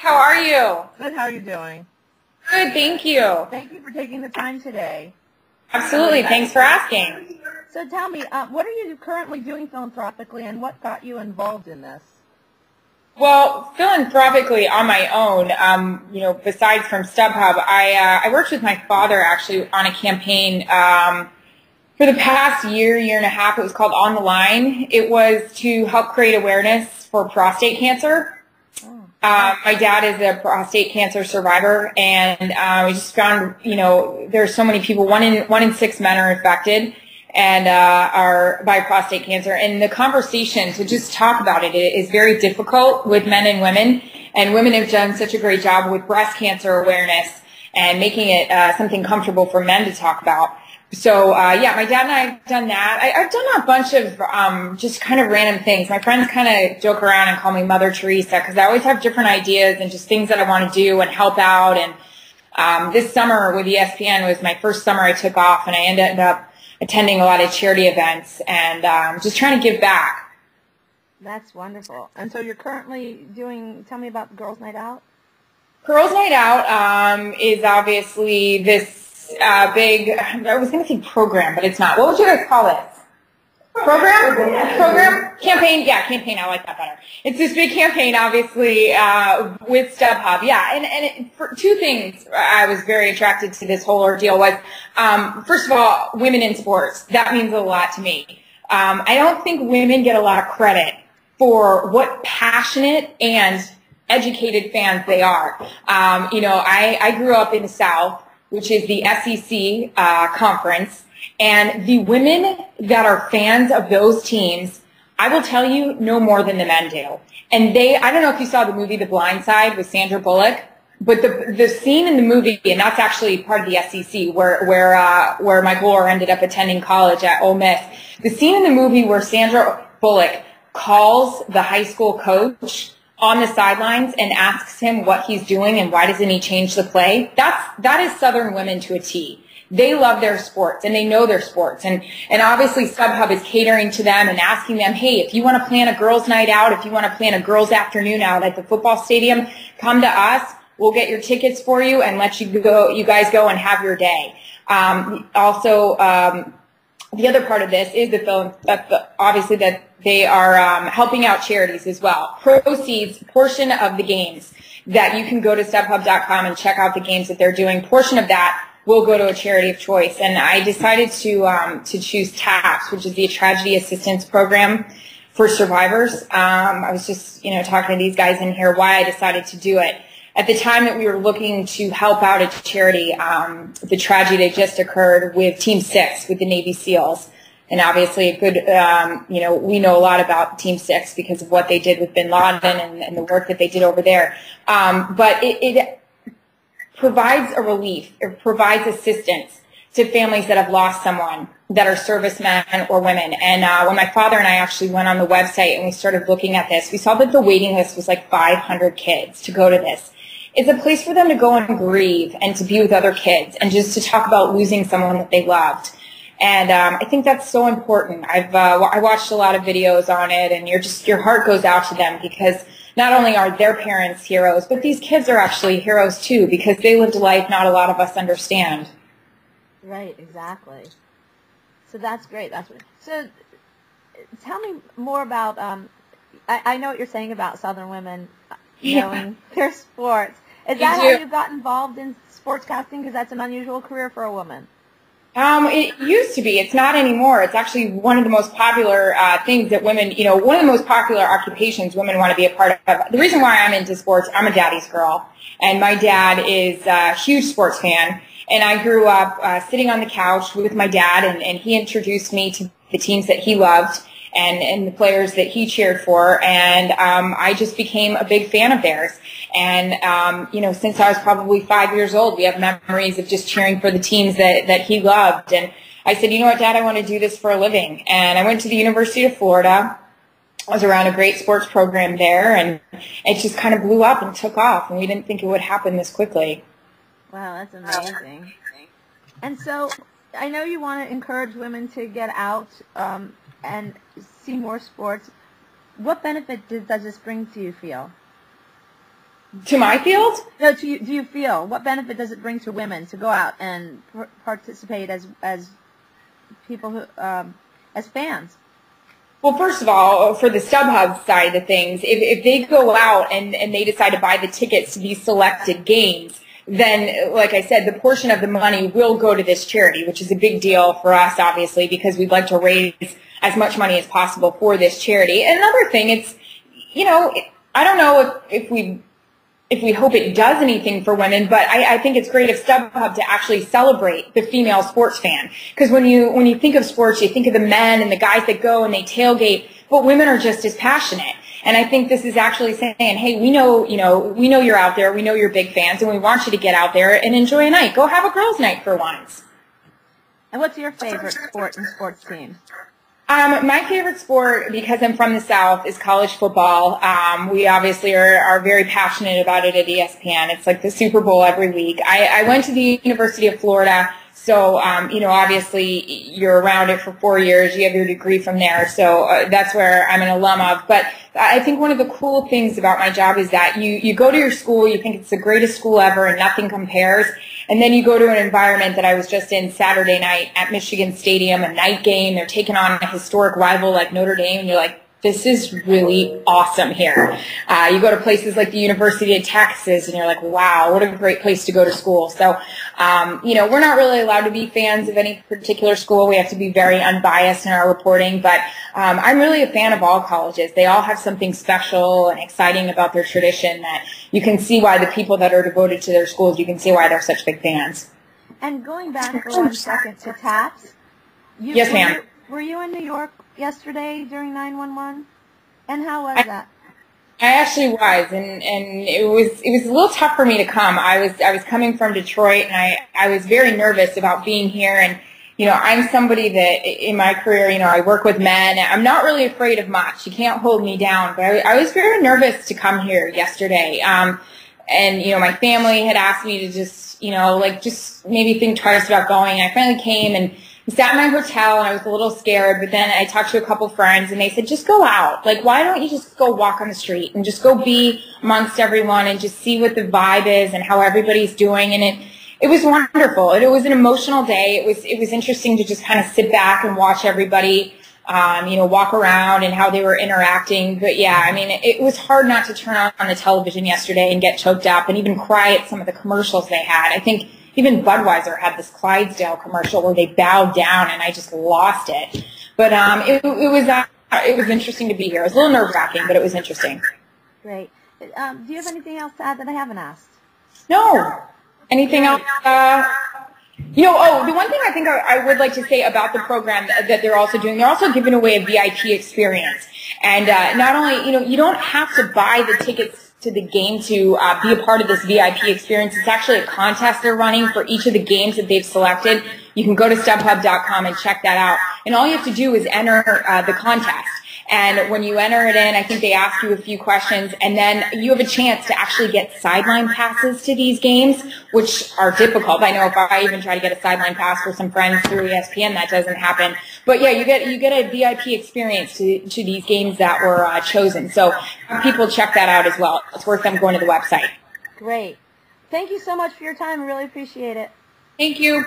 How are you? Good. How are you doing? Good, thank you. Thank you for taking the time today. Absolutely. Thanks for asking. So tell me, what are you currently doing philanthropically, and what got you involved in this? Well, philanthropically on my own, besides from StubHub, I worked with my father actually on a campaign for the past year and a half. It was called On the Line. It was to help create awareness for prostate cancer. My dad is a prostate cancer survivor, and we just found, there's so many people. One in 6 men are infected and are by prostate cancer. And the conversation to just talk about it is very difficult with men and women. And women have done such a great job with breast cancer awareness and making it something comfortable for men to talk about. So, my dad and I have done that. I've done a bunch of just kind of random things. My friends kind of joke around and call me Mother Teresa because I always have different ideas and just things that I want to do and help out. And this summer with ESPN was my first summer I took off, and I ended up attending a lot of charity events and just trying to give back. That's wonderful. And so you're currently tell me about Girls Night Out. Girls Night Out is obviously this big, I was going to say program, but it's not. What would you guys call it? Program? Campaign? Yeah, campaign. I like that better. It's this big campaign, obviously, with StubHub. Yeah, and for 2 things I was very attracted to this whole ordeal was, first of all, women in sports. That means a lot to me. I don't think women get a lot of credit for what passionate and educated fans they are. I grew up in the South, which is the SEC conference, and the women that are fans of those teams, I will tell you, know more than the men do. And I don't know if you saw the movie The Blind Side with Sandra Bullock, but the scene in the movie, and that's actually part of the SEC, where Michael Orr ended up attending college at Ole Miss. The scene in the movie where Sandra Bullock calls the high school coach on the sidelines and asks him what he's doing and why doesn't he change the play. That is Southern women to a T. They love their sports and they know their sports. And obviously StubHub is catering to them and asking them, hey, if you want to plan a girls' night out, if you want to plan a girls' afternoon out at the football stadium, come to us. We'll get your tickets for you and let you guys go and have your day. The other part of this is obviously that they are helping out charities as well. Proceeds, portion of the games that you can go to StubHub.com and check out the games that they're doing. Portion of that will go to a charity of choice. And I decided to choose TAPS, which is the Tragedy Assistance Program for survivors. I was just talking to these guys in here why I decided to do it. At the time that we were looking to help out a charity, the tragedy that just occurred with Team 6, with the Navy SEALs. And obviously a good, we know a lot about Team 6 because of what they did with bin Laden and the work that they did over there. But it provides a relief. It provides assistance to families that have lost someone that are servicemen or women. And when my father and I actually went on the website and we started looking at this, we saw that the waiting list was like 500 kids to go to this. It's a place for them to go and grieve and to be with other kids and just to talk about losing someone that they loved. And I think that's so important. I watched a lot of videos on it, and your heart goes out to them because not only are their parents heroes, but these kids are actually heroes too because they lived a life not a lot of us understand. Right, exactly. So that's great. So tell me more about, I know what you're saying about Southern women knowing their sports. Is that how you got involved in sportscasting? Because that's an unusual career for a woman. It used to be. It's not anymore. It's actually one of the most popular things that women, one of the most popular occupations women want to be a part of. The reason why I'm into sports, I'm a daddy's girl, and my dad is a huge sports fan. And I grew up sitting on the couch with my dad, and he introduced me to the teams that he loved and the players that he cheered for. And I just became a big fan of theirs. And, since I was probably 5 years old, we have memories of just cheering for the teams that he loved. And I said, you know what, Dad, I want to do this for a living. And I went to the University of Florida. I was around a great sports program there, and it just kind of blew up and took off. And we didn't think it would happen this quickly. Wow, that's amazing. And so I know you want to encourage women to get out and see more sports. What benefit does this bring to you feel? To my field? No, do you feel, what benefit does it bring to women to go out and participate as people who, as fans? Well, first of all, for the StubHub side of things, if they go out and they decide to buy the tickets to these selected games, then, like I said, the portion of the money will go to this charity, which is a big deal for us, obviously, because we'd like to raise as much money as possible for this charity. And another thing, it's, you know, I don't know if we hope it does anything for women, but I think it's great of StubHub to actually celebrate the female sports fan. Because when you think of sports, you think of the men and the guys that go and they tailgate, but women are just as passionate. And I think this is actually saying, hey, we know you're out there, we know you're big fans, and we want you to get out there and enjoy a night. Go have a girls' night for once. And what's your favorite sport and sports team? My favorite sport, because I'm from the South, is college football. We obviously are very passionate about it at ESPN. It's like the Super Bowl every week. I went to the University of Florida, so, you know, obviously you're around it for 4 years. You have your degree from there, so that's where I'm an alum of. But I think one of the cool things about my job is that you go to your school, you think it's the greatest school ever and nothing compares, and then you go to an environment that I was just in Saturday night at Michigan Stadium, a night game. They're taking on a historic rival like Notre Dame, and you're like, this is really awesome here. You go to places like the University of Texas, and you're like, wow, what a great place to go to school. So, you know, we're not really allowed to be fans of any particular school. We have to be very unbiased in our reporting, but I'm really a fan of all colleges. They all have something special and exciting about their tradition that you can see why the people that are devoted to their schools, you can see why they're such big fans. And going back for 1 second to TAPS. Yes, ma'am. Were you in New York yesterday during 911? And how was that? I actually was, and it was a little tough for me to come. I was coming from Detroit, and I was very nervous about being here. And you know, I'm somebody that in my career, you know, I work with men. I'm not really afraid of much. You can't hold me down. But I was very nervous to come here yesterday. And you know, my family had asked me to just, you know, like just maybe think twice about going. I finally came and sat in my hotel, and I was a little scared, but then I talked to a couple friends, and they said, just go out. Like, why don't you just go walk on the street and just go be amongst everyone and just see what the vibe is and how everybody's doing. And it was wonderful. It was an emotional day. It was interesting to just kind of sit back and watch everybody, you know, walk around and how they were interacting. But yeah, I mean, it was hard not to turn on the television yesterday and get choked up and even cry at some of the commercials they had. I think even Budweiser had this Clydesdale commercial where they bowed down, and I just lost it. But it was interesting to be here. It was a little nerve-wracking, but it was interesting. Great. Do you have anything else to add that I haven't asked? No. Anything else? You know, the one thing I think I would like to say about the program that they're also doing, they're also giving away a VIP experience. And not only, you know, you don't have to buy the tickets to the game to be a part of this VIP experience. It's actually a contest they're running for each of the games that they've selected. You can go to StubHub.com and check that out. And all you have to do is enter the contest. And when you enter it in, I think they ask you a few questions, and then you have a chance to actually get sideline passes to these games, which are difficult. I know if I even try to get a sideline pass for some friends through ESPN, that doesn't happen. But yeah, you get a VIP experience to these games that were chosen. So people check that out as well. It's worth them going to the website. Great. Thank you so much for your time. I really appreciate it. Thank you.